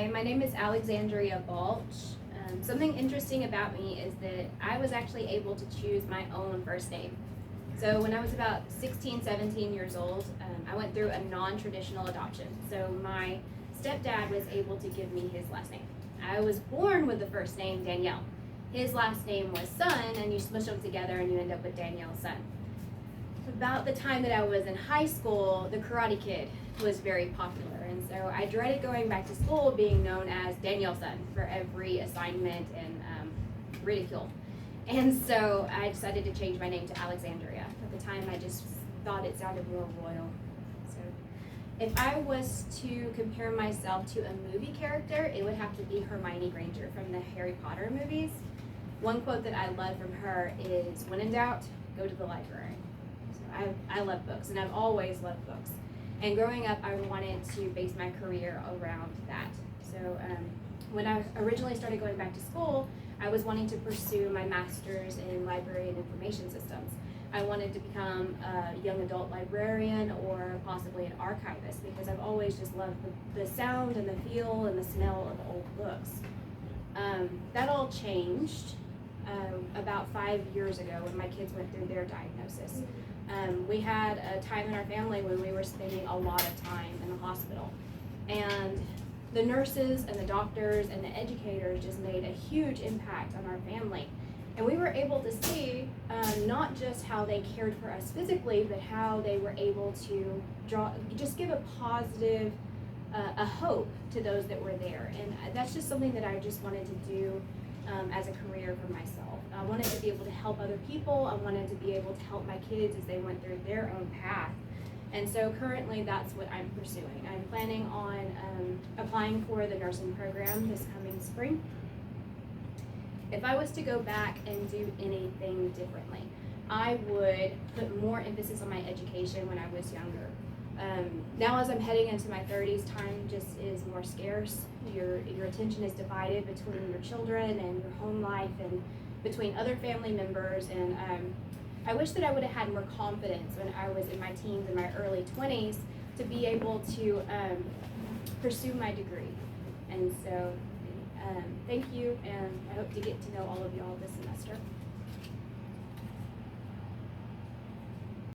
Hi, my name is Alexandria Balch. Something interesting about me is that I was actually able to choose my own first name. So when I was about 16, 17 years old, I went through a non-traditional adoption. So my stepdad was able to give me his last name. I was born with the first name Danielle. His last name was Sun, and you smush them together and you end up with Danielle Sun. About the time that I was in high school, the Karate Kid was very popular, and so I dreaded going back to school being known as Danielle Sun for every assignment and ridicule. And so I decided to change my name to Alexandria. At the time, I just thought it sounded more royal. So if I was to compare myself to a movie character, it would have to be Hermione Granger from the Harry Potter movies. One quote that I love from her is, "When in doubt, go to the library." So I love books, and I've always loved books. And growing up, I wanted to base my career around that. So when I originally started going back to school, I was wanting to pursue my master's in library and information systems. I wanted to become a young adult librarian or possibly an archivist because I've always just loved the sound and the feel and the smell of old books. That all changed about 5 years ago when my kids went through their diagnosis. We had a time in our family when we were spending a lot of time in the hospital, and the nurses and the doctors and the educators just made a huge impact on our family. And we were able to see not just how they cared for us physically, but how they were able to just give a positive, a hope to those that were there. And that's just something that I just wanted to do as a career for myself. I wanted to be able to help other people. I wanted to be able to help my kids as they went through their own path. And so currently that's what I'm pursuing. I'm planning on applying for the nursing program this coming spring. If I was to go back and do anything differently, I would put more emphasis on my education when I was younger. Now as I'm heading into my 30s, time just is more scarce. Your attention is divided between your children and your home life and between other family members. And I wish that I would have had more confidence when I was in my teens and my early 20s to be able to pursue my degree. And so thank you, and I hope to get to know all of y'all this semester.